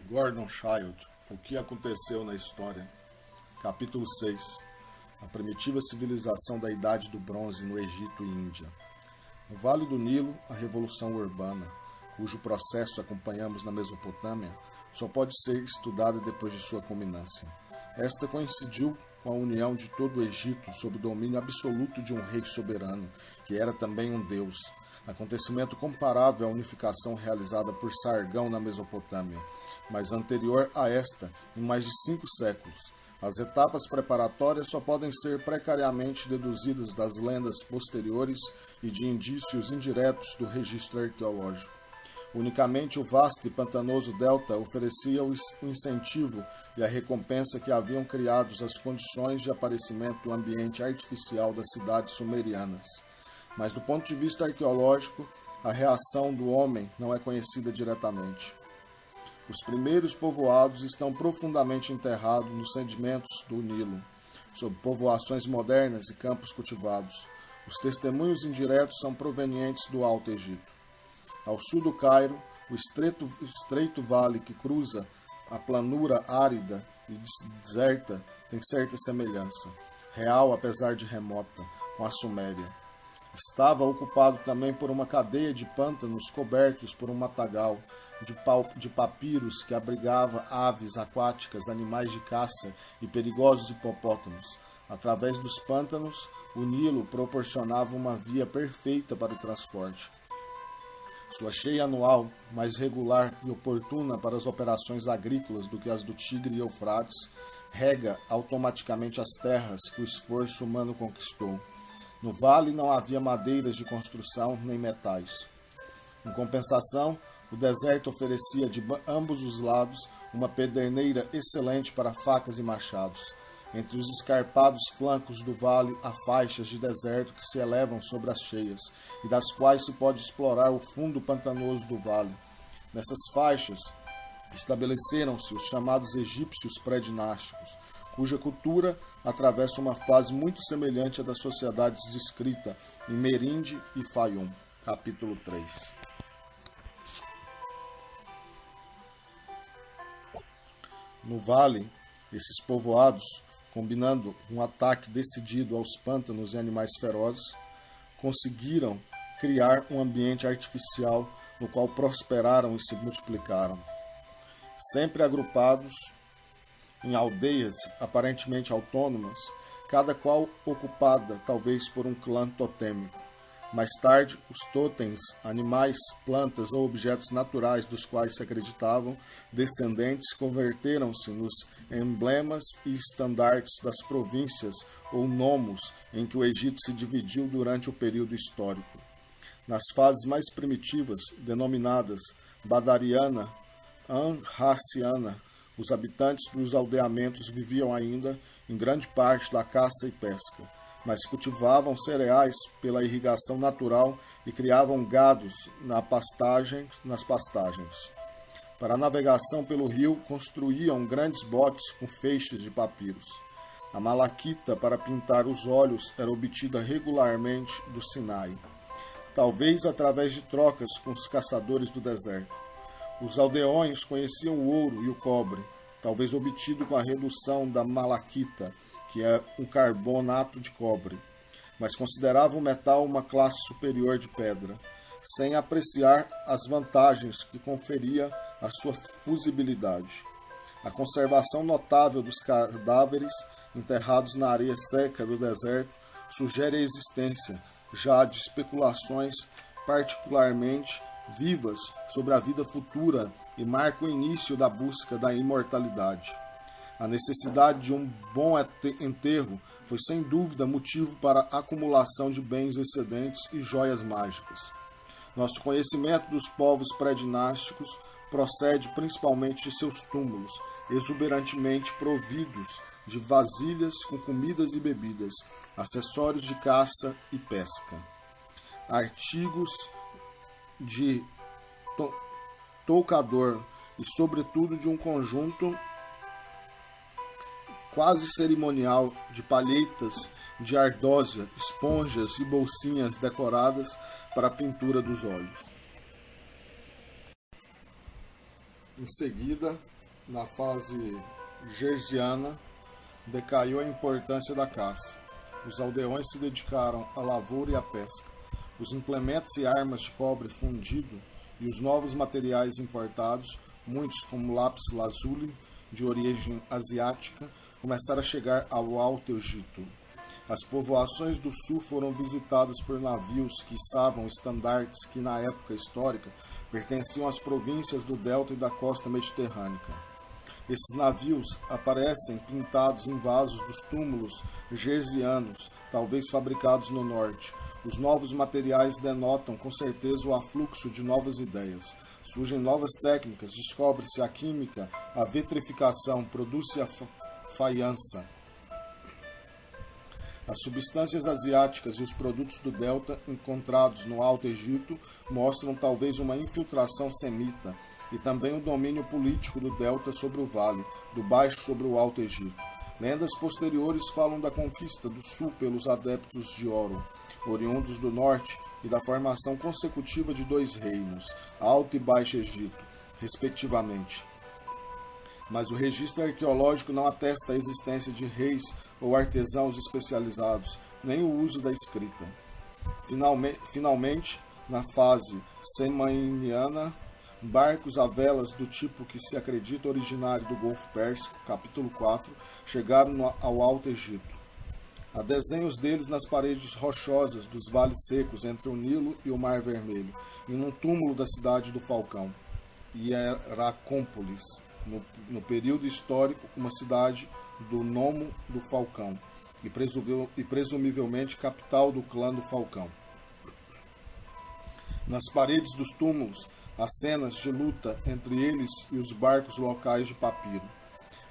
Gordon Childe, O que aconteceu na história? Capítulo 6. A primitiva civilização da Idade do Bronze no Egito e Índia. No Vale do Nilo, a revolução urbana, cujo processo acompanhamos na Mesopotâmia, só pode ser estudada depois de sua culminância. Esta coincidiu com a união de todo o Egito sob o domínio absoluto de um rei soberano, que era também um deus. Acontecimento comparável à unificação realizada por Sargão na Mesopotâmia, mas anterior a esta em mais de 5 séculos. As etapas preparatórias só podem ser precariamente deduzidas das lendas posteriores e de indícios indiretos do registro arqueológico. Unicamente o vasto e pantanoso delta oferecia o incentivo e a recompensa que haviam criado as condições de aparecimento do ambiente artificial das cidades sumerianas. Mas do ponto de vista arqueológico, a reação do homem não é conhecida diretamente. Os primeiros povoados estão profundamente enterrados nos sedimentos do Nilo, sob povoações modernas e campos cultivados. Os testemunhos indiretos são provenientes do Alto Egito. Ao sul do Cairo, o estreito vale que cruza a planura árida e deserta tem certa semelhança, real apesar de remota, com a Suméria. Estava ocupado também por uma cadeia de pântanos cobertos por um matagal de papiros que abrigava aves aquáticas, animais de caça e perigosos hipopótamos. Através dos pântanos, o Nilo proporcionava uma via perfeita para o transporte. Sua cheia anual, mais regular e oportuna para as operações agrícolas do que as do Tigre e Eufrates, rega automaticamente as terras que o esforço humano conquistou. No vale não havia madeiras de construção nem metais. Em compensação, o deserto oferecia de ambos os lados uma pederneira excelente para facas e machados. Entre os escarpados flancos do vale há faixas de deserto que se elevam sobre as cheias, e das quais se pode explorar o fundo pantanoso do vale. Nessas faixas estabeleceram-se os chamados egípcios pré-dinásticos, cuja cultura atravessa uma fase muito semelhante à das sociedades descrita em Merinde e Fayum, capítulo 3. No vale, esses povoados, combinando um ataque decidido aos pântanos e animais ferozes, conseguiram criar um ambiente artificial no qual prosperaram e se multiplicaram. Sempre agrupados em aldeias aparentemente autônomas, cada qual ocupada talvez por um clã totêmico. Mais tarde, os totens, animais, plantas ou objetos naturais dos quais se acreditavam descendentes, converteram-se nos emblemas e estandartes das províncias ou nomos em que o Egito se dividiu durante o período histórico. Nas fases mais primitivas, denominadas Badariana, Anraciana, os habitantes dos aldeamentos viviam ainda, em grande parte, da caça e pesca, mas cultivavam cereais pela irrigação natural e criavam gados nas pastagens. Para a navegação pelo rio, construíam grandes botes com feixes de papiros. A malaquita para pintar os olhos era obtida regularmente do Sinai, talvez através de trocas com os caçadores do deserto. Os aldeões conheciam o ouro e o cobre, talvez obtido com a redução da malaquita, que é um carbonato de cobre, mas consideravam o metal uma classe superior de pedra, sem apreciar as vantagens que conferia a sua fusibilidade. A conservação notável dos cadáveres enterrados na areia seca do deserto sugere a existência já de especulações particularmente vivas sobre a vida futura e marca o início da busca da imortalidade. A necessidade de um bom enterro foi sem dúvida motivo para a acumulação de bens excedentes e joias mágicas. Nosso conhecimento dos povos pré-dinásticos procede principalmente de seus túmulos, exuberantemente providos de vasilhas com comidas e bebidas, acessórios de caça e pesca, artigos de toucador e, sobretudo, de um conjunto quase cerimonial de palhetas de ardósia, esponjas e bolsinhas decoradas para a pintura dos olhos. Em seguida, na fase gerziana, decaiu a importância da caça. Os aldeões se dedicaram à lavoura e à pesca. Os implementos e armas de cobre fundido e os novos materiais importados, muitos como lápis lazuli, de origem asiática, começaram a chegar ao Alto Egito. As povoações do sul foram visitadas por navios que içavam estandartes que, na época histórica, pertenciam às províncias do delta e da costa mediterrânea. Esses navios aparecem pintados em vasos dos túmulos gerzianos, talvez fabricados no norte. Os novos materiais denotam com certeza o afluxo de novas ideias. Surgem novas técnicas, descobre-se a química, a vitrificação, produz-se a faiança. As substâncias asiáticas e os produtos do delta encontrados no Alto Egito mostram talvez uma infiltração semita e também o domínio político do delta sobre o vale, do baixo sobre o Alto Egito. Lendas posteriores falam da conquista do sul pelos adeptos de Oro, oriundos do norte, e da formação consecutiva de dois reinos, Alto e Baixo Egito, respectivamente. Mas o registro arqueológico não atesta a existência de reis ou artesãos especializados, nem o uso da escrita. Finalmente, na fase semainiana, barcos a velas do tipo que se acredita originário do Golfo Pérsico, capítulo 4, chegaram ao Alto Egito. Há desenhos deles nas paredes rochosas dos vales secos entre o Nilo e o Mar Vermelho, e num túmulo da cidade do Falcão, Hieracómpolis, no período histórico, uma cidade do Nomo do Falcão, e presumivelmente capital do clã do Falcão. Nas paredes dos túmulos, há cenas de luta entre eles e os barcos locais de papiro.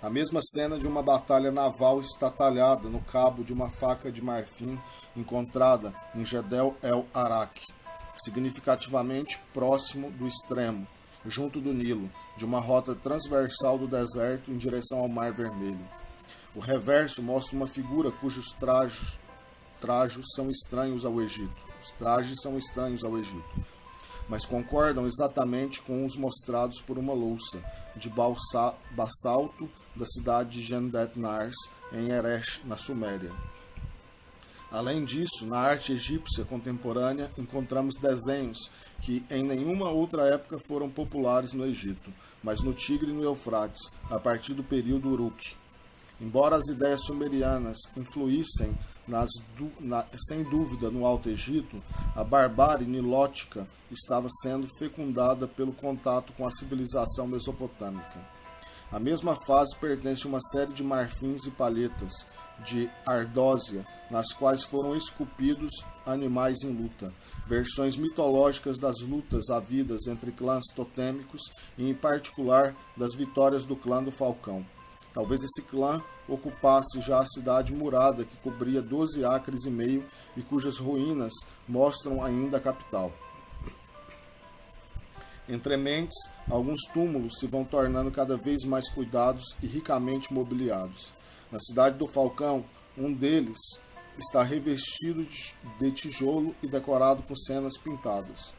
A mesma cena de uma batalha naval está talhada no cabo de uma faca de marfim encontrada em Jedel el-Arak, significativamente próximo do extremo, junto do Nilo, de uma rota transversal do deserto em direção ao Mar Vermelho. O reverso mostra uma figura cujos trajos são estranhos ao Egito. Os trajes são estranhos ao Egito, mas concordam exatamente com os mostrados por uma louça de basalto da cidade de Gendet-Nars, em Eresh, na Suméria. Além disso, na arte egípcia contemporânea, encontramos desenhos que em nenhuma outra época foram populares no Egito, mas no Tigre e no Eufrates, a partir do período Uruk. Embora as ideias sumerianas influíssem sem dúvida no Alto Egito, a barbárie nilótica estava sendo fecundada pelo contato com a civilização mesopotâmica. A mesma fase pertence a uma série de marfins e palhetas de ardósia, nas quais foram esculpidos animais em luta, versões mitológicas das lutas havidas entre clãs totêmicos e, em particular, das vitórias do clã do Falcão. Talvez esse clã ocupasse já a cidade murada que cobria 12 acres e meio e cujas ruínas mostram ainda a capital. Entre mentes, alguns túmulos se vão tornando cada vez mais cuidados e ricamente mobiliados. Na cidade do Falcão, um deles está revestido de tijolo e decorado com cenas pintadas.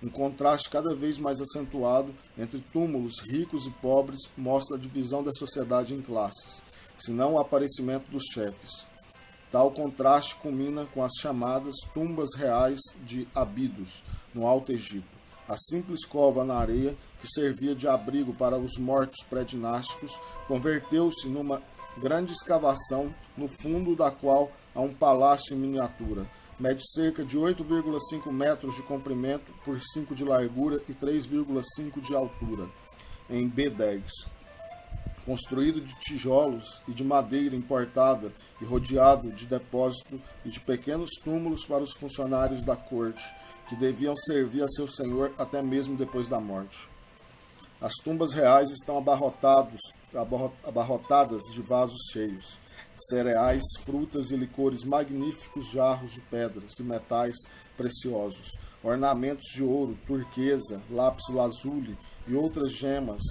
Um contraste cada vez mais acentuado entre túmulos ricos e pobres mostra a divisão da sociedade em classes, se não o aparecimento dos chefes. Tal contraste culmina com as chamadas tumbas reais de Abidos, no Alto Egito. A simples cova na areia, que servia de abrigo para os mortos pré-dinásticos, converteu-se numa grande escavação, no fundo da qual há um palácio em miniatura. Mede cerca de 8,5 metros de comprimento por 5 de largura e 3,5 de altura, em B10. Construído de tijolos e de madeira importada e rodeado de depósito e de pequenos túmulos para os funcionários da corte, que deviam servir a seu senhor até mesmo depois da morte. As tumbas reais estão abarrotadas de vasos cheios, cereais, frutas e licores, magníficos jarros de pedras e metais preciosos, ornamentos de ouro, turquesa, lápis lazuli e outras gemas,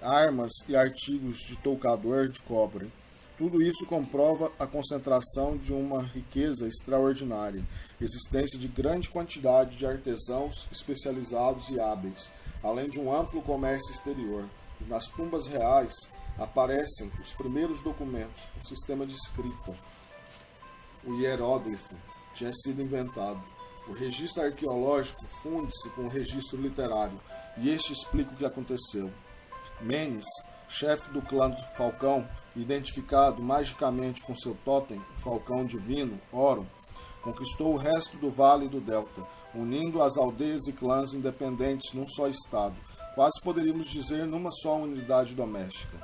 armas e artigos de toucador de cobre. Tudo isso comprova a concentração de uma riqueza extraordinária, existência de grande quantidade de artesãos especializados e hábeis, além de um amplo comércio exterior. e nas tumbas reais aparecem os primeiros documentos, o sistema de escrita. O hieróglifo tinha sido inventado. O registro arqueológico funde-se com o registro literário, e este explica o que aconteceu. Menes, chefe do clã do Falcão, identificado magicamente com seu totem, o Falcão Divino, Orum, conquistou o resto do Vale do Delta, unindo as aldeias e clãs independentes num só estado, quase poderíamos dizer numa só unidade doméstica.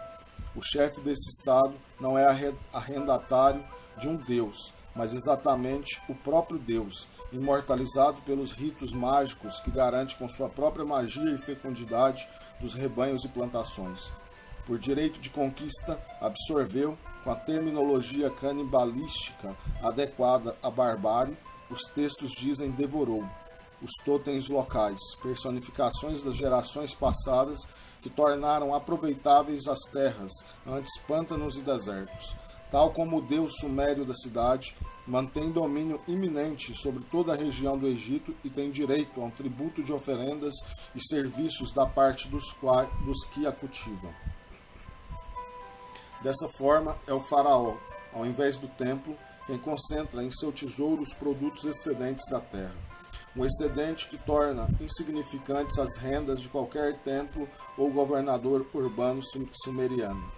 O chefe desse estado não é arrendatário de um deus, mas exatamente o próprio Deus, imortalizado pelos ritos mágicos que garante com sua própria magia e fecundidade dos rebanhos e plantações. Por direito de conquista, absorveu, com a terminologia canibalística adequada à barbárie, os textos dizem devorou, os totens locais, personificações das gerações passadas que tornaram aproveitáveis as terras, antes pântanos e desertos. Tal como o deus sumério da cidade, mantém domínio iminente sobre toda a região do Egito e tem direito a um tributo de oferendas e serviços da parte dos que a cultivam. Dessa forma, é o faraó, ao invés do templo, quem concentra em seu tesouro os produtos excedentes da terra. Um excedente que torna insignificantes as rendas de qualquer templo ou governador urbano sumeriano.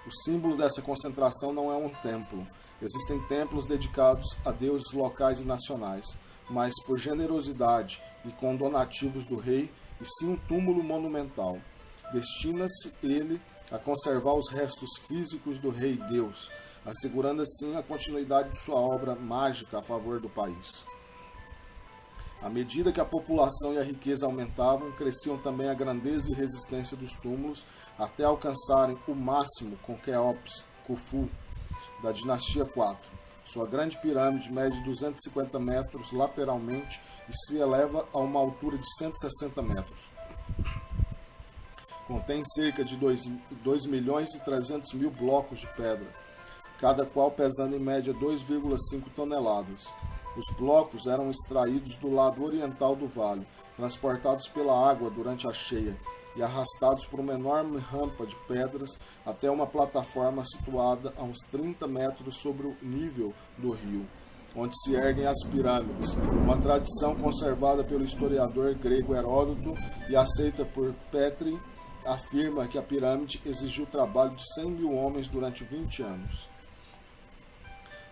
O símbolo dessa concentração não é um templo. Existem templos dedicados a deuses locais e nacionais, mas por generosidade e com donativos do rei, e sim um túmulo monumental. Destina-se ele a conservar os restos físicos do rei Deus, assegurando assim a continuidade de sua obra mágica a favor do país. À medida que a população e a riqueza aumentavam, cresciam também a grandeza e resistência dos túmulos, até alcançarem o máximo com Quéops, Khufu, da dinastia 4. Sua grande pirâmide mede 250 metros lateralmente e se eleva a uma altura de 160 metros. Contém cerca de 2.300.000 blocos de pedra, cada qual pesando em média 2,5 toneladas. Os blocos eram extraídos do lado oriental do vale, transportados pela água durante a cheia e arrastados por uma enorme rampa de pedras até uma plataforma situada a uns 30 metros sobre o nível do rio, onde se erguem as pirâmides, uma tradição conservada pelo historiador grego Heródoto e aceita por Petri, afirma que a pirâmide exigiu o trabalho de 100.000 homens durante 20 anos.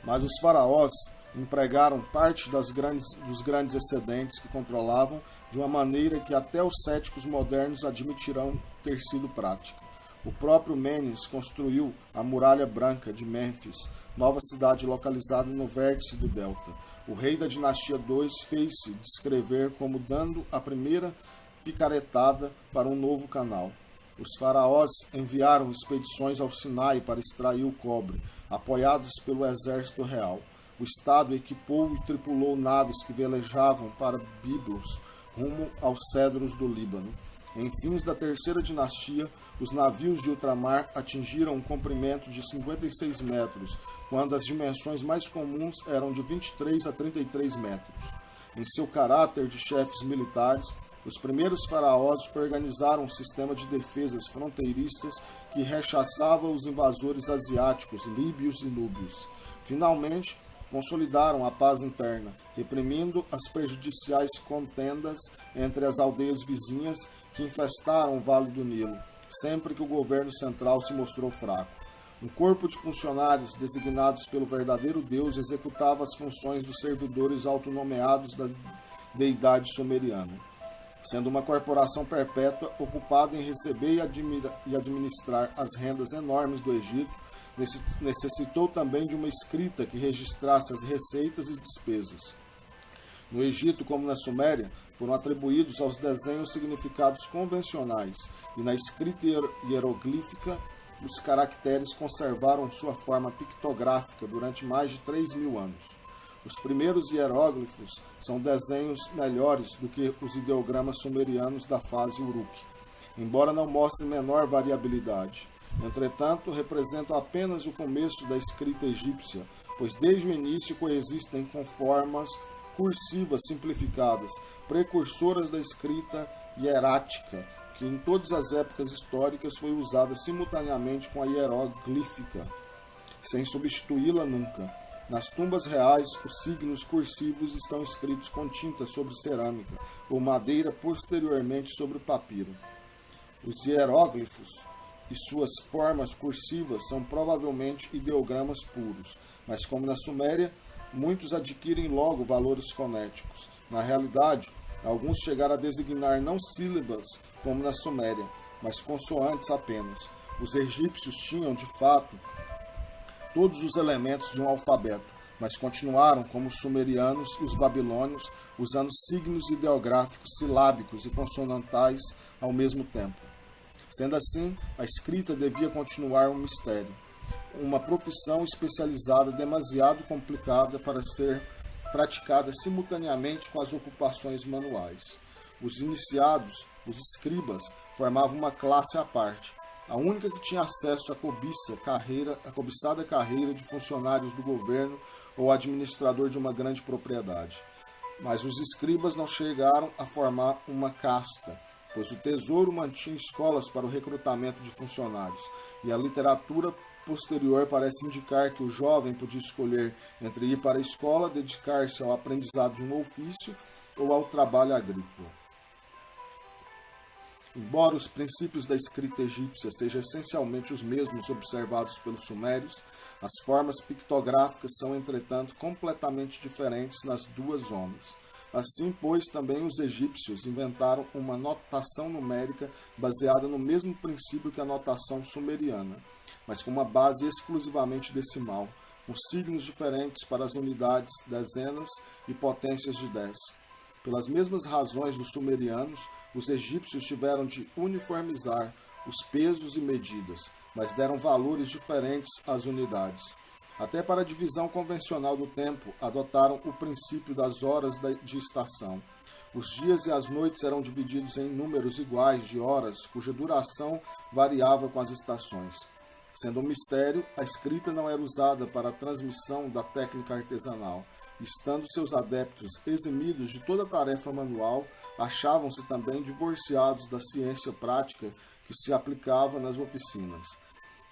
Mas os faraós empregaram parte dos grandes excedentes que controlavam de uma maneira que até os céticos modernos admitirão ter sido prática. O próprio Menes construiu a Muralha Branca de Mênfis, nova cidade localizada no vértice do delta. O rei da dinastia II fez-se descrever como dando a primeira picaretada para um novo canal. Os faraós enviaram expedições ao Sinai para extrair o cobre, apoiados pelo exército real. O Estado equipou e tripulou naves que velejavam para Biblos, rumo aos cedros do Líbano. Em fins da terceira dinastia, os navios de ultramar atingiram um comprimento de 56 metros, quando as dimensões mais comuns eram de 23 a 33 metros. Em seu caráter de chefes militares, os primeiros faraós organizaram um sistema de defesas fronteiriças que rechaçava os invasores asiáticos, líbios e núbios. Finalmente, consolidaram a paz interna, reprimindo as prejudiciais contendas entre as aldeias vizinhas que infestaram o Vale do Nilo, sempre que o governo central se mostrou fraco. Um corpo de funcionários designados pelo verdadeiro Deus executava as funções dos servidores autonomeados da deidade sumeriana, sendo uma corporação perpétua ocupada em receber e administrar as rendas enormes do Egito. Necessitou também de uma escrita que registrasse as receitas e despesas. No Egito, como na Suméria, foram atribuídos aos desenhos significados convencionais, e na escrita hieroglífica, os caracteres conservaram sua forma pictográfica durante mais de 3.000 anos. Os primeiros hieróglifos são desenhos melhores do que os ideogramas sumerianos da fase Uruk, embora não mostrem menor variabilidade. Entretanto, representam apenas o começo da escrita egípcia, pois desde o início coexistem com formas cursivas simplificadas, precursoras da escrita hierática, que em todas as épocas históricas foi usada simultaneamente com a hieroglífica, sem substituí-la nunca. Nas tumbas reais, os signos cursivos estão escritos com tinta sobre cerâmica ou madeira, posteriormente sobre o papiro. Os hieróglifos e suas formas cursivas são provavelmente ideogramas puros, mas como na Suméria, muitos adquirem logo valores fonéticos. Na realidade, alguns chegaram a designar não sílabas, como na Suméria, mas consoantes apenas. Os egípcios tinham, de fato, todos os elementos de um alfabeto, mas continuaram, como os sumerianos e os babilônios, usando signos ideográficos silábicos e consonantais ao mesmo tempo. Sendo assim, a escrita devia continuar um mistério, uma profissão especializada demasiado complicada para ser praticada simultaneamente com as ocupações manuais. Os iniciados, os escribas, formavam uma classe à parte, a única que tinha acesso à cobiçada carreira de funcionários do governo ou administrador de uma grande propriedade. Mas os escribas não chegaram a formar uma casta, pois o tesouro mantinha escolas para o recrutamento de funcionários, e a literatura posterior parece indicar que o jovem podia escolher entre ir para a escola, dedicar-se ao aprendizado de um ofício ou ao trabalho agrícola. Embora os princípios da escrita egípcia sejam essencialmente os mesmos observados pelos sumérios, as formas pictográficas são, entretanto, completamente diferentes nas duas zonas. Assim, pois, também os egípcios inventaram uma notação numérica baseada no mesmo princípio que a notação sumeriana, mas com uma base exclusivamente decimal, com signos diferentes para as unidades, dezenas e potências de 10. Pelas mesmas razões dos sumerianos, os egípcios tiveram de uniformizar os pesos e medidas, mas deram valores diferentes às unidades. Até para a divisão convencional do tempo, adotaram o princípio das horas de estação. Os dias e as noites eram divididos em números iguais de horas, cuja duração variava com as estações. Sendo um mistério, a escrita não era usada para a transmissão da técnica artesanal. Estando seus adeptos eximidos de toda tarefa manual, achavam-se também divorciados da ciência prática que se aplicava nas oficinas.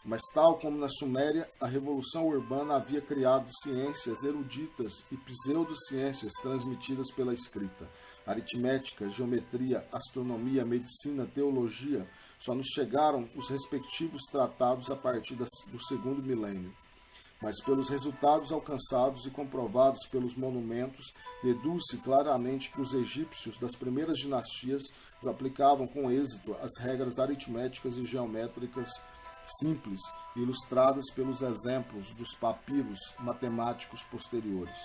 Mas, tal como na Suméria, a revolução urbana havia criado ciências eruditas e pseudociências transmitidas pela escrita. Aritmética, geometria, astronomia, medicina, teologia, só nos chegaram os respectivos tratados a partir do segundo milênio. Mas pelos resultados alcançados e comprovados pelos monumentos, deduz-se claramente que os egípcios das primeiras dinastias já aplicavam com êxito as regras aritméticas e geométricas simples, ilustradas pelos exemplos dos papiros matemáticos posteriores.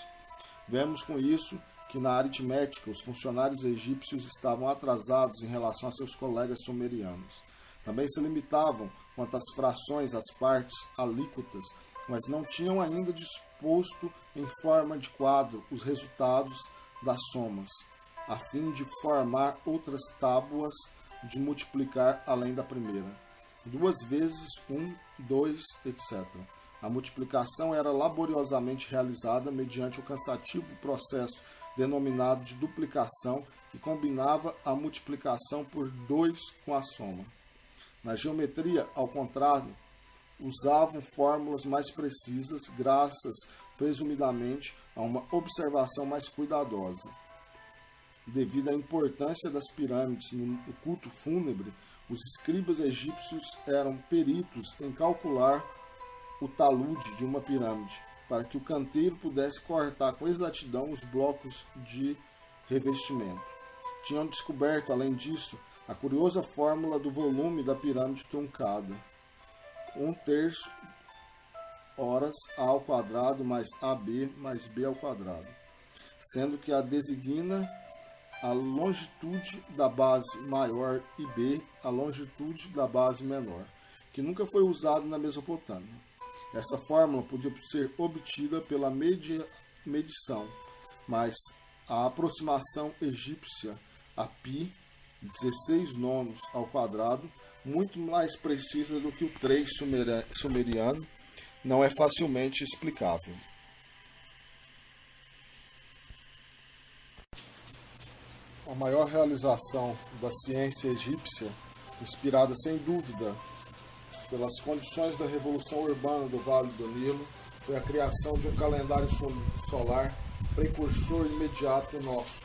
Vemos com isso que na aritmética os funcionários egípcios estavam atrasados em relação a seus colegas sumerianos. Também se limitavam quanto às frações, às partes, alíquotas, mas não tinham ainda disposto em forma de quadro os resultados das somas, a fim de formar outras tábuas de multiplicar além da primeira. 2 vezes 1, 2, etc. A multiplicação era laboriosamente realizada mediante o cansativo processo denominado de duplicação, que combinava a multiplicação por 2 com a soma. Na geometria, ao contrário, usavam fórmulas mais precisas, graças, presumidamente, a uma observação mais cuidadosa. Devido à importância das pirâmides no culto fúnebre, os escribas egípcios eram peritos em calcular o talude de uma pirâmide, para que o canteiro pudesse cortar com exatidão os blocos de revestimento. Tinham descoberto, além disso, a curiosa fórmula do volume da pirâmide truncada. 1/3 horas A ao quadrado mais AB mais B ao quadrado, sendo que a designa a longitude da base maior e B a longitude da base menor, que nunca foi usado na Mesopotâmia. Essa fórmula podia ser obtida pela medição, mas a aproximação egípcia a π, 16 nonos ao quadrado, muito mais precisa do que o 3 sumeriano, não é facilmente explicável. A maior realização da ciência egípcia inspirada sem dúvida pelas condições da revolução urbana do Vale do Nilo, foi a criação de um calendário solar precursor imediato nosso.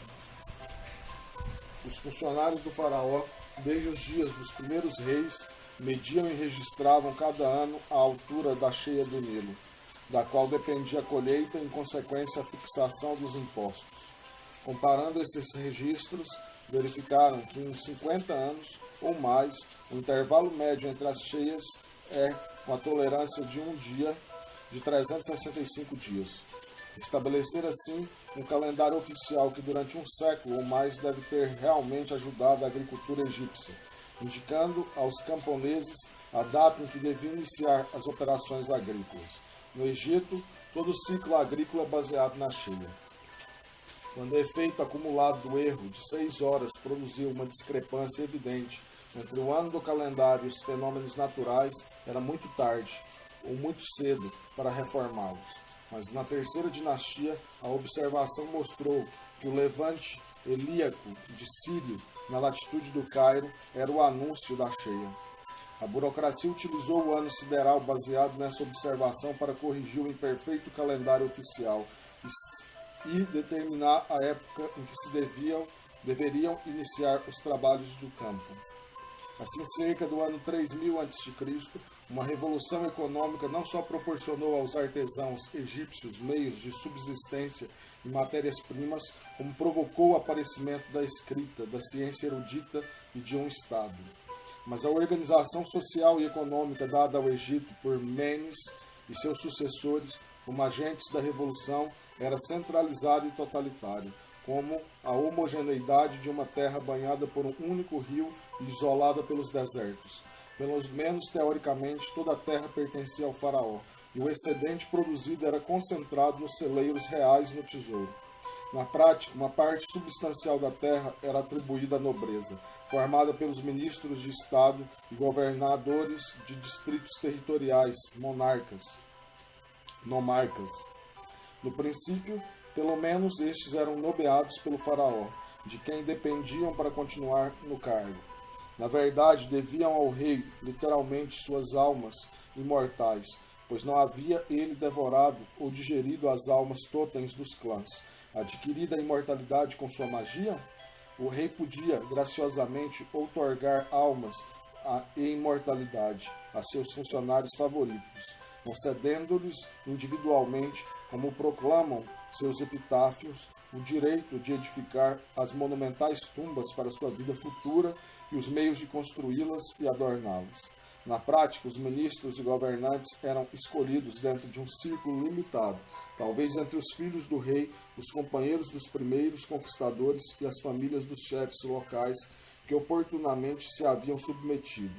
Os funcionários do faraó, desde os dias dos primeiros reis, mediam e registravam cada ano a altura da cheia do Nilo, da qual dependia a colheita e, em consequência, a fixação dos impostos. Comparando esses registros, verificaram que em 50 anos ou mais, o intervalo médio entre as cheias é uma tolerância de um dia de 365 dias. Estabelecer assim um calendário oficial que durante um século ou mais deve ter realmente ajudado a agricultura egípcia, indicando aos camponeses a data em que deviam iniciar as operações agrícolas. No Egito, todo o ciclo agrícola é baseado na cheia. Quando o efeito acumulado do erro de 6 horas produziu uma discrepância evidente entre o ano do calendário e os fenômenos naturais, era muito tarde ou muito cedo para reformá-los. Mas na terceira dinastia, a observação mostrou que o levante helíaco de Sírio, na latitude do Cairo, era o anúncio da cheia. A burocracia utilizou o ano sideral baseado nessa observação para corrigir o imperfeito calendário oficial e determinar a época em que deveriam iniciar os trabalhos do campo. Assim, cerca do ano 3000 a.C., uma revolução econômica não só proporcionou aos artesãos egípcios meios de subsistência e matérias-primas, como provocou o aparecimento da escrita, da ciência erudita e de um Estado. Mas a organização social e econômica dada ao Egito por Menes e seus sucessores, como agentes da revolução, era centralizada e totalitária, como a homogeneidade de uma terra banhada por um único rio e isolada pelos desertos. Pelo menos teoricamente, toda a terra pertencia ao faraó, e o excedente produzido era concentrado nos celeiros reais no tesouro. Na prática, uma parte substancial da terra era atribuída à nobreza, formada pelos ministros de Estado e governadores de distritos territoriais, nomarcas. No princípio, pelo menos estes eram nomeados pelo faraó, de quem dependiam para continuar no cargo. Na verdade, deviam ao rei, literalmente, suas almas imortais, pois não havia ele devorado ou digerido as almas totens dos clãs. Adquirida a imortalidade com sua magia, o rei podia, graciosamente, outorgar almas e imortalidade a seus funcionários favoritos, concedendo-lhes individualmente, como proclamam seus epitáfios, o direito de edificar as monumentais tumbas para sua vida futura e os meios de construí-las e adorná-las. Na prática, os ministros e governantes eram escolhidos dentro de um círculo limitado, talvez entre os filhos do rei, os companheiros dos primeiros conquistadores e as famílias dos chefes locais que oportunamente se haviam submetido.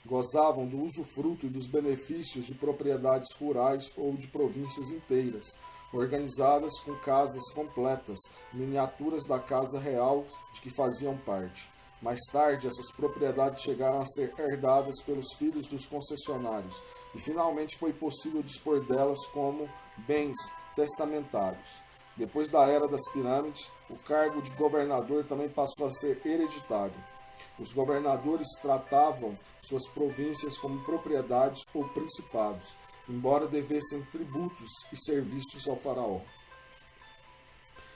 Gozavam do usufruto e dos benefícios de propriedades rurais ou de províncias inteiras, organizadas com casas completas, miniaturas da casa real de que faziam parte. Mais tarde, essas propriedades chegaram a ser herdadas pelos filhos dos concessionários, e finalmente foi possível dispor delas como bens testamentários. Depois da Era das Pirâmides, o cargo de governador também passou a ser hereditário. Os governadores tratavam suas províncias como propriedades ou principados, embora devessem tributos e serviços ao faraó.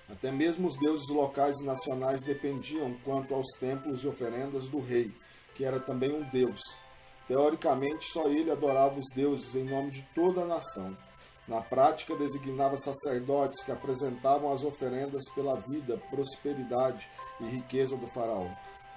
Até mesmo os deuses locais e nacionais dependiam quanto aos templos e oferendas do rei, que era também um deus. Teoricamente, só ele adorava os deuses em nome de toda a nação. Na prática, designava sacerdotes que apresentavam as oferendas pela vida, prosperidade e riqueza do faraó.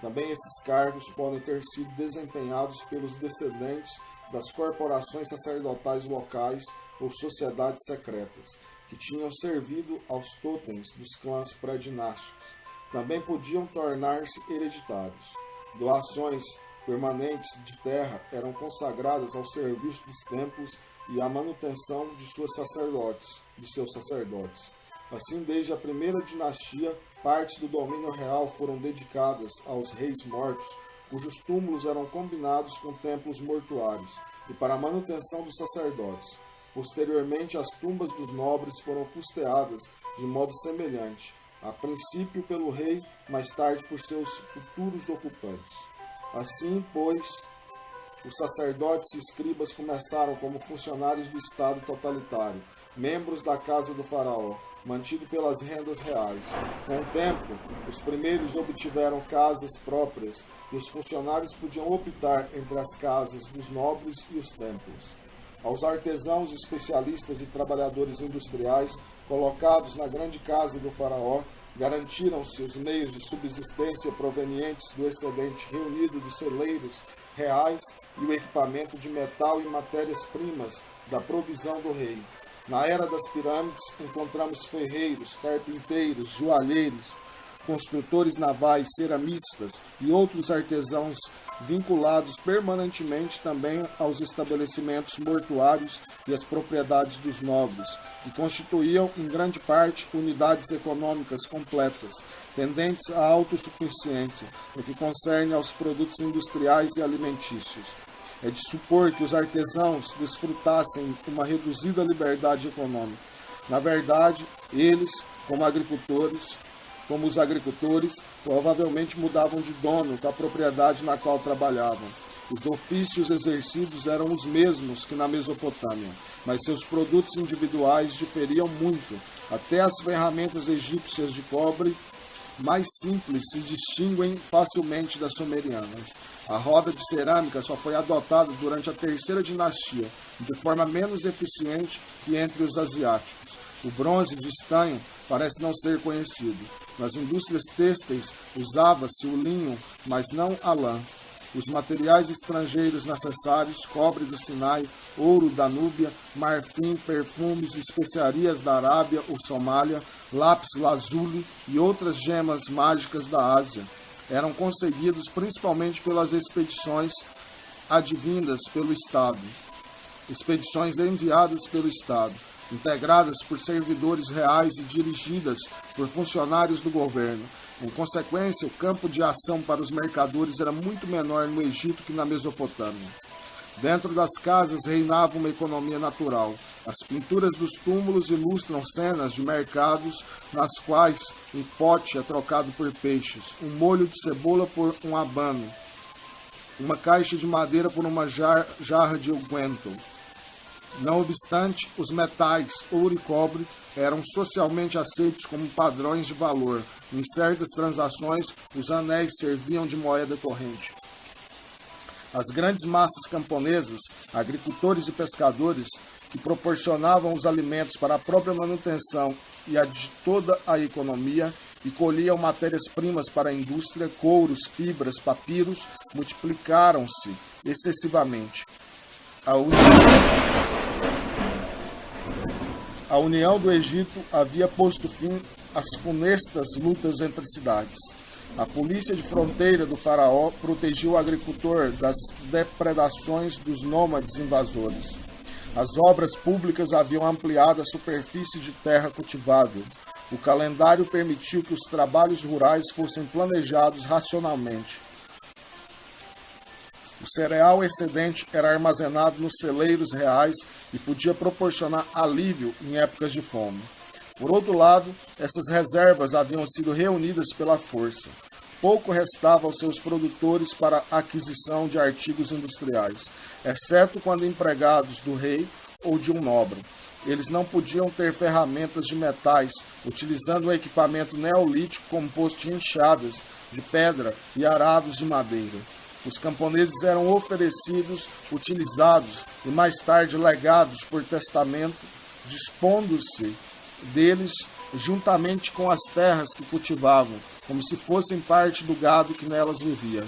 Também esses cargos podem ter sido desempenhados pelos descendentes das corporações sacerdotais locais ou sociedades secretas, que tinham servido aos totens dos clãs pré-dinásticos. Também podiam tornar-se hereditários. Doações permanentes de terra eram consagradas ao serviço dos templos e à manutenção de seus sacerdotes. Assim, desde a primeira dinastia, partes do domínio real foram dedicadas aos reis mortos, cujos túmulos eram combinados com templos mortuários, e para a manutenção dos sacerdotes. Posteriormente, as tumbas dos nobres foram custeadas de modo semelhante, a princípio pelo rei, mais tarde por seus futuros ocupantes. Assim, pois, os sacerdotes e escribas começaram como funcionários do Estado totalitário, membros da casa do faraó, mantido pelas rendas reais. Com o tempo, os primeiros obtiveram casas próprias e os funcionários podiam optar entre as casas dos nobres e os templos. Aos artesãos, especialistas e trabalhadores industriais colocados na grande casa do faraó, garantiram-se os meios de subsistência provenientes do excedente reunido de celeiros reais e o equipamento de metal e matérias-primas da provisão do rei. Na era das pirâmides, encontramos ferreiros, carpinteiros, joalheiros, construtores navais, ceramistas e outros artesãos vinculados permanentemente também aos estabelecimentos mortuários e às propriedades dos nobres, que constituíam, em grande parte, unidades econômicas completas, tendentes à autossuficiência, no que concerne aos produtos industriais e alimentícios. É de supor que os artesãos desfrutassem uma reduzida liberdade econômica. Na verdade, eles, como os agricultores, provavelmente mudavam de dono da propriedade na qual trabalhavam. Os ofícios exercidos eram os mesmos que na Mesopotâmia, mas seus produtos individuais diferiam muito. Até as ferramentas egípcias de cobre mais simples se distinguem facilmente das sumerianas. A roda de cerâmica só foi adotada durante a terceira dinastia, de forma menos eficiente que entre os asiáticos. O bronze de estanho parece não ser conhecido. Nas indústrias têxteis usava-se o linho, mas não a lã. Os materiais estrangeiros necessários, cobre do Sinai, ouro da Núbia, marfim, perfumes, especiarias da Arábia ou Somália, lápis lazuli e outras gemas mágicas da Ásia, eram conseguidos principalmente pelas expedições advindas pelo Estado. Expedições enviadas pelo Estado, integradas por servidores reais e dirigidas por funcionários do governo. Em consequência, o campo de ação para os mercadores era muito menor no Egito que na Mesopotâmia. Dentro das casas reinava uma economia natural. As pinturas dos túmulos ilustram cenas de mercados nas quais um pote é trocado por peixes, um molho de cebola por um abano, uma caixa de madeira por uma jarra de unguento. Não obstante, os metais, ouro e cobre, eram socialmente aceitos como padrões de valor. Em certas transações, os anéis serviam de moeda corrente. As grandes massas camponesas, agricultores e pescadores, que proporcionavam os alimentos para a própria manutenção e a de toda a economia, e colhiam matérias-primas para a indústria, couros, fibras, papiros, multiplicaram-se excessivamente. A união do Egito havia posto fim às funestas lutas entre cidades. A polícia de fronteira do faraó protegia o agricultor das depredações dos nômades invasores. As obras públicas haviam ampliado a superfície de terra cultivável. O calendário permitiu que os trabalhos rurais fossem planejados racionalmente. O cereal excedente era armazenado nos celeiros reais e podia proporcionar alívio em épocas de fome. Por outro lado, essas reservas haviam sido reunidas pela força. Pouco restava aos seus produtores para a aquisição de artigos industriais, exceto quando empregados do rei ou de um nobre. Eles não podiam ter ferramentas de metais, utilizando um equipamento neolítico composto de enxadas de pedra e arados de madeira. Os camponeses eram oferecidos, utilizados e mais tarde legados por testamento, dispondo-se deles juntamente com as terras que cultivavam, como se fossem parte do gado que nelas vivia.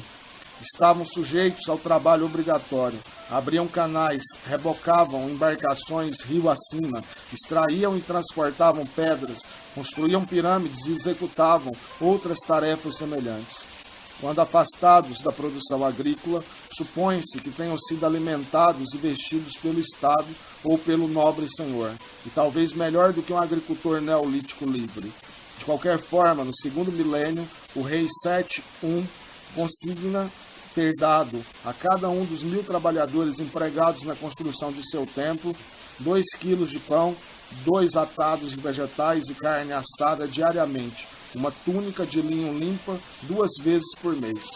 Estavam sujeitos ao trabalho obrigatório, abriam canais, rebocavam embarcações rio acima, extraíam e transportavam pedras, construíam pirâmides e executavam outras tarefas semelhantes. Quando afastados da produção agrícola, supõe-se que tenham sido alimentados e vestidos pelo Estado ou pelo nobre senhor, e talvez melhor do que um agricultor neolítico livre. De qualquer forma, no segundo milênio, o rei Sete I consigna ter dado a cada um dos 1.000 trabalhadores empregados na construção de seu templo 2 quilos de pão, 2 atados de vegetais e carne assada diariamente, uma túnica de linho limpa 2 vezes por mês.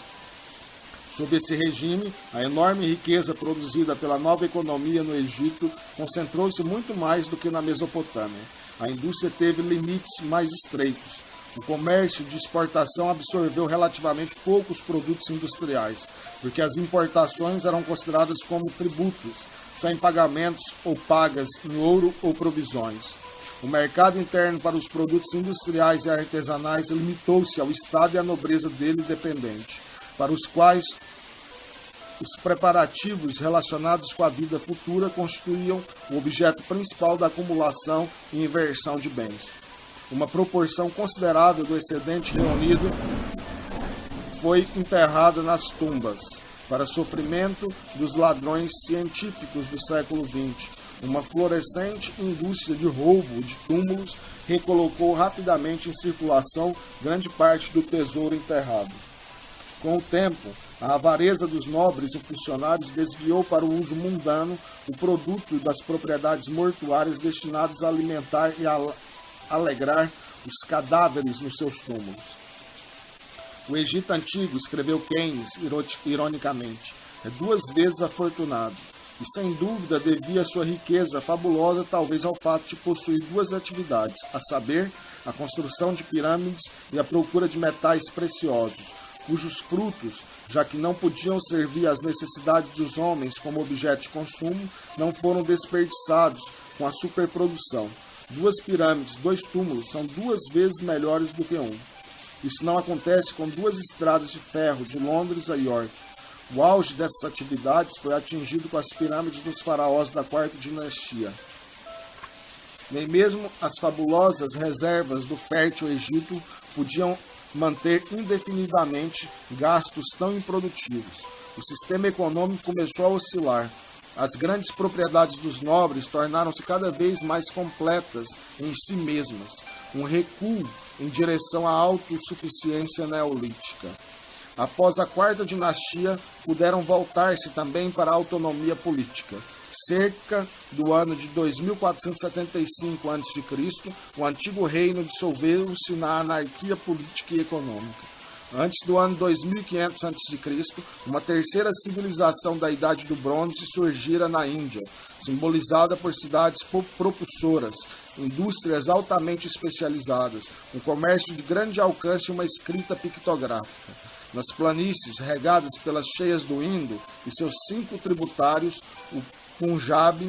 Sob esse regime, a enorme riqueza produzida pela nova economia no Egito concentrou-se muito mais do que na Mesopotâmia. A indústria teve limites mais estreitos. O comércio de exportação absorveu relativamente poucos produtos industriais, porque as importações eram consideradas como tributos, sem pagamentos ou pagas em ouro ou provisões. O mercado interno para os produtos industriais e artesanais limitou-se ao Estado e à nobreza dele dependente, para os quais os preparativos relacionados com a vida futura constituíam o objeto principal da acumulação e inversão de bens. Uma proporção considerável do excedente reunido foi enterrada nas tumbas, para sofrimento dos ladrões científicos do século XX. Uma florescente indústria de roubo de túmulos recolocou rapidamente em circulação grande parte do tesouro enterrado. Com o tempo, a avareza dos nobres e funcionários desviou para o uso mundano o produto das propriedades mortuárias destinadas a alimentar e alegrar os cadáveres nos seus túmulos. O Egito Antigo, escreveu Keynes ironicamente, é 2 vezes afortunado, e sem dúvida devia sua riqueza fabulosa talvez ao fato de possuir 2 atividades, a saber, a construção de pirâmides e a procura de metais preciosos, cujos frutos, já que não podiam servir às necessidades dos homens como objeto de consumo, não foram desperdiçados com a superprodução. 2 pirâmides, 2 túmulos são 2 vezes melhores do que um. Isso não acontece com 2 estradas de ferro de Londres a York. O auge dessas atividades foi atingido com as pirâmides dos faraós da 4ª dinastia. Nem mesmo as fabulosas reservas do fértil Egito podiam manter indefinidamente gastos tão improdutivos. O sistema econômico começou a oscilar. As grandes propriedades dos nobres tornaram-se cada vez mais completas em si mesmas, um recuo em direção à autossuficiência neolítica. Após a 4ª dinastia, puderam voltar-se também para a autonomia política. Cerca do ano de 2475 a.C., o antigo reino dissolveu-se na anarquia política e econômica. Antes do ano 2500 a.C., uma terceira civilização da Idade do Bronze surgira na Índia, simbolizada por cidades propulsoras, indústrias altamente especializadas, um comércio de grande alcance e uma escrita pictográfica. Nas planícies regadas pelas cheias do Indo e seus 5 tributários, o Punjab,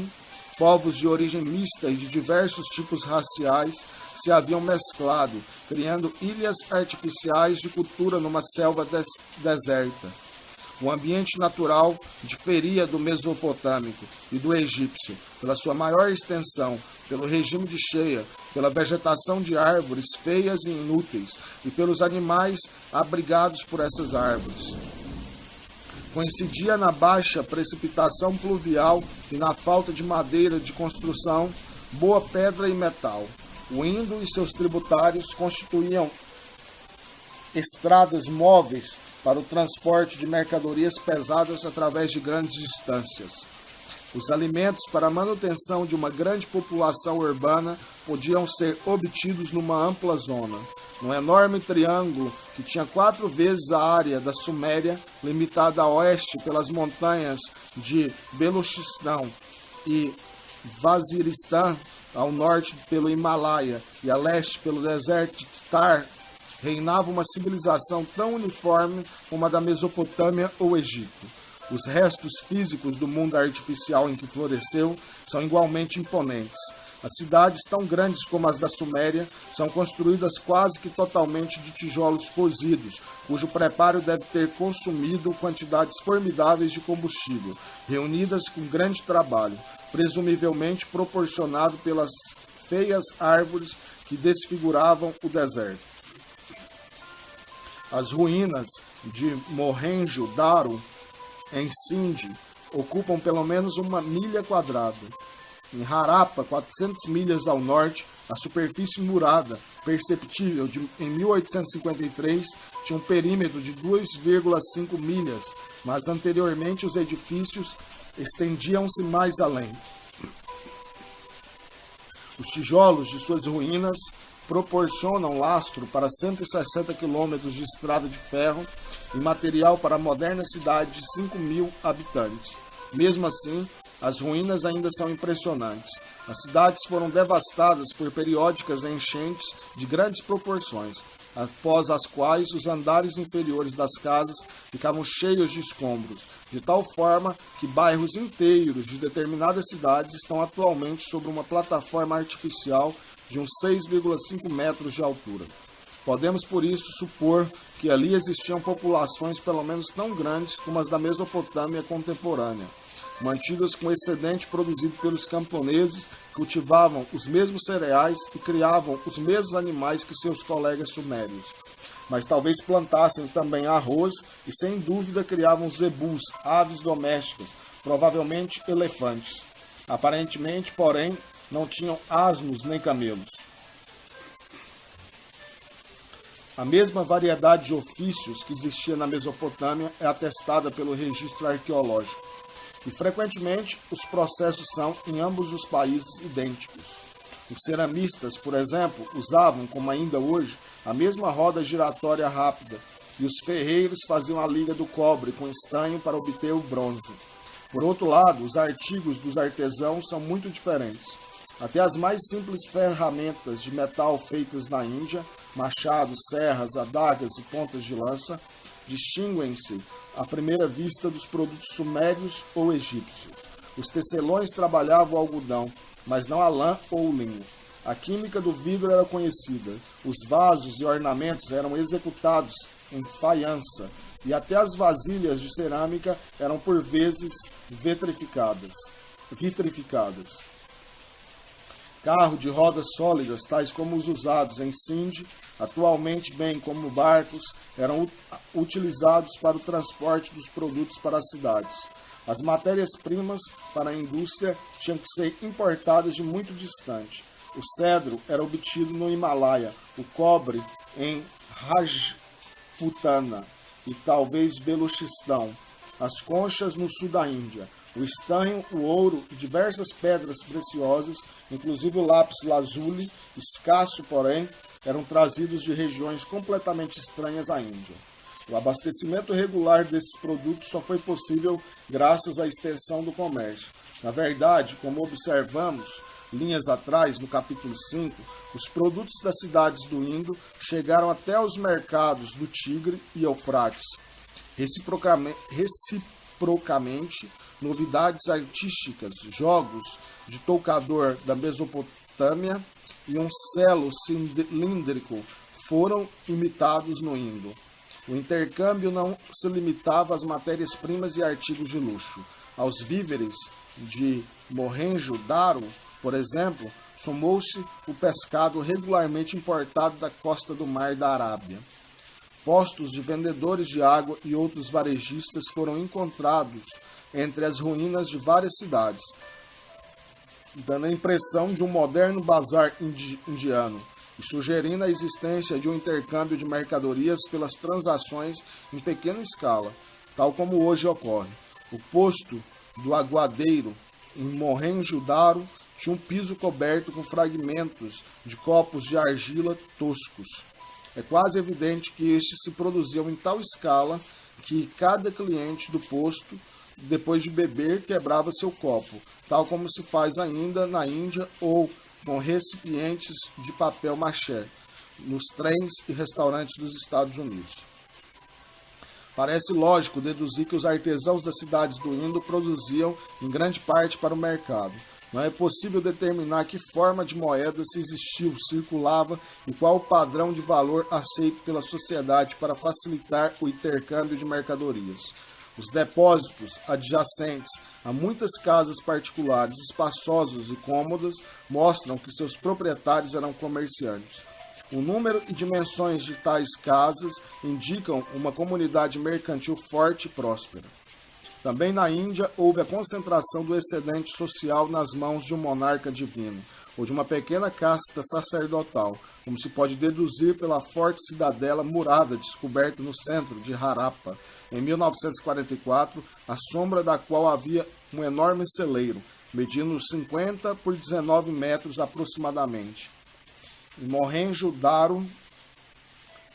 povos de origem mista e de diversos tipos raciais, se haviam mesclado, criando ilhas artificiais de cultura numa selva deserta. O ambiente natural diferia do mesopotâmico e do egípcio, pela sua maior extensão, pelo regime de cheia, pela vegetação de árvores feias e inúteis e pelos animais abrigados por essas árvores. Coincidia na baixa precipitação pluvial e na falta de madeira de construção, boa pedra e metal. O Indo e seus tributários constituíam estradas móveis para o transporte de mercadorias pesadas através de grandes distâncias. Os alimentos para a manutenção de uma grande população urbana podiam ser obtidos numa ampla zona. Num enorme triângulo que tinha 4 vezes a área da Suméria, limitada a oeste pelas montanhas de Beluchistão e Vaziristão, ao norte pelo Himalaia e a leste pelo deserto de Thar, reinava uma civilização tão uniforme como a da Mesopotâmia ou Egito. Os restos físicos do mundo artificial em que floresceu são igualmente imponentes. As cidades, tão grandes como as da Suméria, são construídas quase que totalmente de tijolos cozidos, cujo preparo deve ter consumido quantidades formidáveis de combustível, reunidas com grande trabalho, presumivelmente proporcionado pelas feias árvores que desfiguravam o deserto. As ruínas de Mohenjo-Daro, em Sindh, ocupam pelo menos 1 milha quadrada. Em Harappa, 400 milhas ao norte, a superfície murada, perceptível em 1853, tinha um perímetro de 2,5 milhas, mas anteriormente os edifícios estendiam-se mais além. Os tijolos de suas ruínas proporcionam lastro para 160 quilômetros de estrada de ferro e material para a moderna cidade de 5.000 habitantes. Mesmo assim, as ruínas ainda são impressionantes. As cidades foram devastadas por periódicas enchentes de grandes proporções, após as quais os andares inferiores das casas ficavam cheios de escombros, de tal forma que bairros inteiros de determinadas cidades estão atualmente sobre uma plataforma artificial de uns 6,5 metros de altura. Podemos, por isso, supor que ali existiam populações pelo menos tão grandes como as da Mesopotâmia contemporânea, mantidas com excedente produzido pelos camponeses que cultivavam os mesmos cereais e criavam os mesmos animais que seus colegas sumérios. Mas talvez plantassem também arroz e, sem dúvida, criavam zebus, aves domésticas, provavelmente elefantes. Aparentemente, porém, não tinham asnos nem camelos. A mesma variedade de ofícios que existia na Mesopotâmia é atestada pelo registro arqueológico. E, frequentemente, os processos são, em ambos os países, idênticos. Os ceramistas, por exemplo, usavam, como ainda hoje, a mesma roda giratória rápida, e os ferreiros faziam a liga do cobre com estanho para obter o bronze. Por outro lado, os artigos dos artesãos são muito diferentes. Até as mais simples ferramentas de metal feitas na Índia, machados, serras, adagas e pontas de lança, distinguem-se à primeira vista dos produtos sumérios ou egípcios. Os tecelões trabalhavam o algodão, mas não a lã ou o linho. A química do vidro era conhecida. Os vasos e ornamentos eram executados em faiança, e até as vasilhas de cerâmica eram por vezes vitrificadas. Carro de rodas sólidas, tais como os usados em Sindh, atualmente bem como barcos, eram utilizados para o transporte dos produtos para as cidades. As matérias-primas para a indústria tinham que ser importadas de muito distante. O cedro era obtido no Himalaia, o cobre em Rajputana e talvez Beluchistão, as conchas no sul da Índia, o estanho, o ouro e diversas pedras preciosas, inclusive o lápis lazuli, escasso porém, eram trazidos de regiões completamente estranhas à Índia. O abastecimento regular desses produtos só foi possível graças à extensão do comércio. Na verdade, como observamos linhas atrás, no capítulo 5, os produtos das cidades do Indo chegaram até os mercados do Tigre e Eufrates. Reciprocamente, novidades artísticas, jogos de toucador da Mesopotâmia e um selo cilíndrico foram imitados no Indo. O intercâmbio não se limitava às matérias-primas e artigos de luxo. Aos víveres de Mohenjo-Daro, por exemplo, somou-se o pescado regularmente importado da costa do Mar da Arábia. Postos de vendedores de água e outros varejistas foram encontrados entre as ruínas de várias cidades, dando a impressão de um moderno bazar indiano e sugerindo a existência de um intercâmbio de mercadorias pelas transações em pequena escala, tal como hoje ocorre. O posto do aguadeiro em Mohenjo-Daro tinha um piso coberto com fragmentos de copos de argila toscos. É quase evidente que estes se produziam em tal escala que cada cliente do posto, depois de beber, quebrava seu copo, tal como se faz ainda na Índia ou com recipientes de papel machê, nos trens e restaurantes dos Estados Unidos. Parece lógico deduzir que os artesãos das cidades do Indo produziam em grande parte para o mercado. Não é possível determinar que forma de moeda se existiu, circulava e qual o padrão de valor aceito pela sociedade para facilitar o intercâmbio de mercadorias. Os depósitos adjacentes a muitas casas particulares espaçosas e cômodas mostram que seus proprietários eram comerciantes. O número e dimensões de tais casas indicam uma comunidade mercantil forte e próspera. Também na Índia houve a concentração do excedente social nas mãos de um monarca divino, ou de uma pequena casta sacerdotal, como se pode deduzir pela forte cidadela murada descoberta no centro de Harappa, em 1944, à sombra da qual havia um enorme celeiro, medindo 50 por 19 metros aproximadamente. Em Mohenjo-Daro,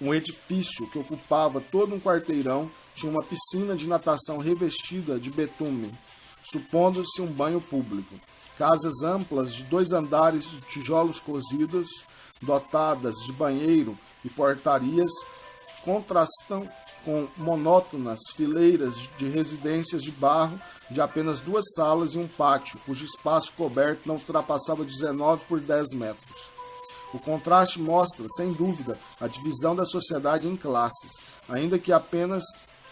um edifício que ocupava todo um quarteirão tinha uma piscina de natação revestida de betume, supondo-se um banho público. Casas amplas de 2 andares de tijolos cozidos, dotadas de banheiro e portarias, contrastam com monótonas fileiras de residências de barro de apenas 2 salas e um pátio, cujo espaço coberto não ultrapassava 19 por 10 metros. O contraste mostra, sem dúvida, a divisão da sociedade em classes, ainda que apenas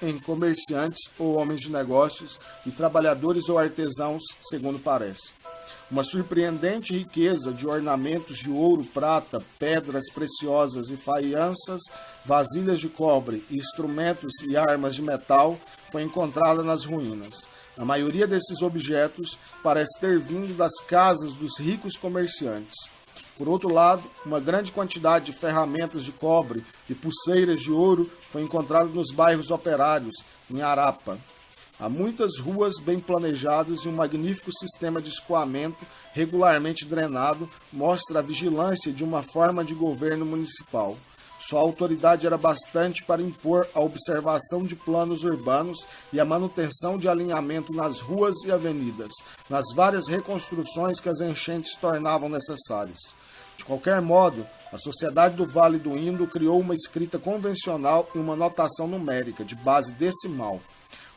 em comerciantes ou homens de negócios e trabalhadores ou artesãos, segundo parece. Uma surpreendente riqueza de ornamentos de ouro, prata, pedras preciosas e faianças, vasilhas de cobre, instrumentos e armas de metal foi encontrada nas ruínas. A maioria desses objetos parece ter vindo das casas dos ricos comerciantes. Por outro lado, uma grande quantidade de ferramentas de cobre e pulseiras de ouro foi encontrada nos bairros operários, em Harappa. Há muitas ruas bem planejadas e um magnífico sistema de escoamento regularmente drenado mostra a vigilância de uma forma de governo municipal. Sua autoridade era bastante para impor a observação de planos urbanos e a manutenção de alinhamento nas ruas e avenidas, nas várias reconstruções que as enchentes tornavam necessárias. De qualquer modo, a sociedade do Vale do Indo criou uma escrita convencional e uma notação numérica de base decimal,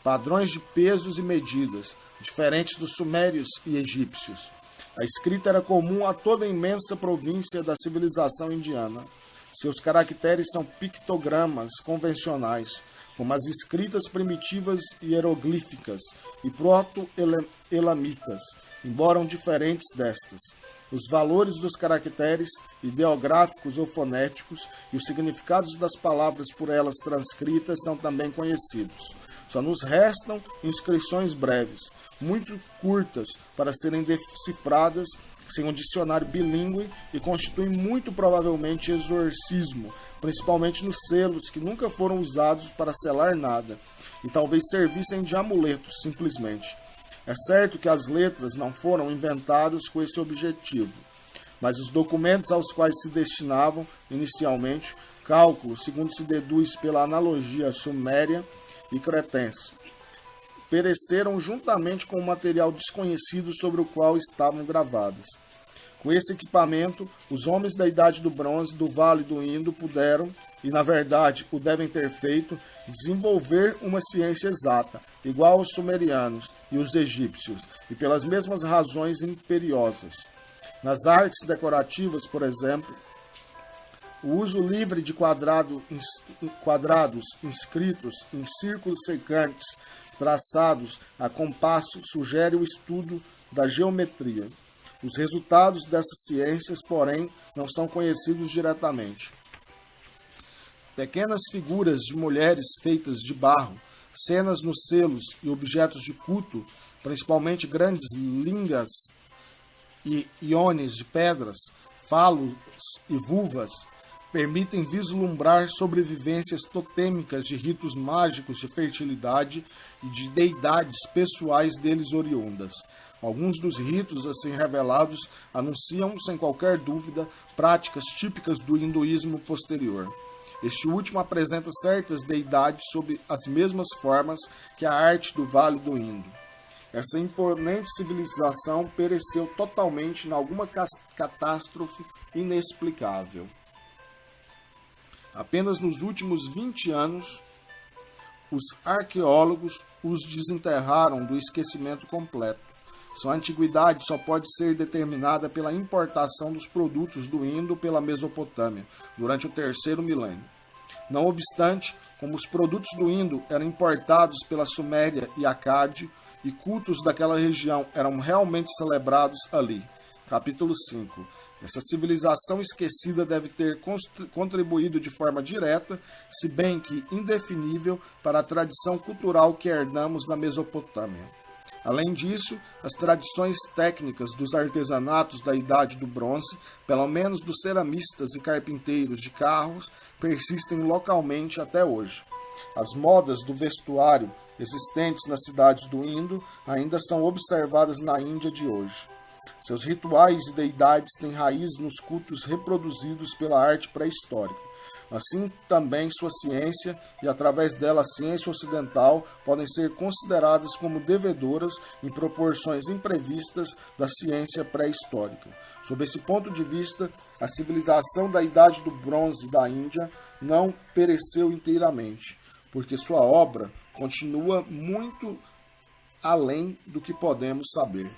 padrões de pesos e medidas, diferentes dos sumérios e egípcios. A escrita era comum a toda a imensa província da civilização indiana. Seus caracteres são pictogramas convencionais, como as escritas primitivas hieroglíficas e proto-elamitas, embora diferentes destas. Os valores dos caracteres ideográficos ou fonéticos e os significados das palavras por elas transcritas são também conhecidos. Só nos restam inscrições breves, muito curtas para serem decifradas sem um dicionário bilíngue e constituem muito provavelmente exorcismo, principalmente nos selos que nunca foram usados para selar nada e talvez servissem de amuletos simplesmente. É certo que as letras não foram inventadas com esse objetivo, mas os documentos aos quais se destinavam inicialmente, cálculo, segundo se deduz pela analogia suméria e cretense, pereceram juntamente com o material desconhecido sobre o qual estavam gravadas. Com esse equipamento, os homens da Idade do Bronze do Vale do Indo puderam, e na verdade o devem ter feito, desenvolver uma ciência exata, igual aos sumerianos e os egípcios, e pelas mesmas razões imperiosas. Nas artes decorativas, por exemplo, o uso livre de quadrados inscritos em círculos secantes traçados a compasso sugere o estudo da geometria. Os resultados dessas ciências, porém, não são conhecidos diretamente. Pequenas figuras de mulheres feitas de barro, cenas nos selos e objetos de culto, principalmente grandes lingas e íones de pedras, falos e vulvas, permitem vislumbrar sobrevivências totêmicas de ritos mágicos de fertilidade e de deidades pessoais deles oriundas. Alguns dos ritos assim revelados anunciam, sem qualquer dúvida, práticas típicas do hinduísmo posterior. Este último apresenta certas deidades sob as mesmas formas que a arte do Vale do Indo. Essa imponente civilização pereceu totalmente em alguma catástrofe inexplicável. Apenas nos últimos 20 anos, os arqueólogos os desenterraram do esquecimento completo. Sua antiguidade só pode ser determinada pela importação dos produtos do Indo pela Mesopotâmia, durante o 3º milênio. Não obstante, como os produtos do Indo eram importados pela Suméria e Acade, e cultos daquela região eram realmente celebrados ali. Capítulo 5. Essa civilização esquecida deve ter contribuído de forma direta, se bem que indefinível, para a tradição cultural que herdamos na Mesopotâmia. Além disso, as tradições técnicas dos artesanatos da Idade do Bronze, pelo menos dos ceramistas e carpinteiros de carros, persistem localmente até hoje. As modas do vestuário existentes nas cidades do Indo ainda são observadas na Índia de hoje. Seus rituais e deidades têm raiz nos cultos reproduzidos pela arte pré-histórica. Assim também sua ciência e, através dela, a ciência ocidental podem ser consideradas como devedoras em proporções imprevistas da ciência pré-histórica. Sob esse ponto de vista, a civilização da Idade do Bronze da Índia não pereceu inteiramente, porque sua obra continua muito além do que podemos saber.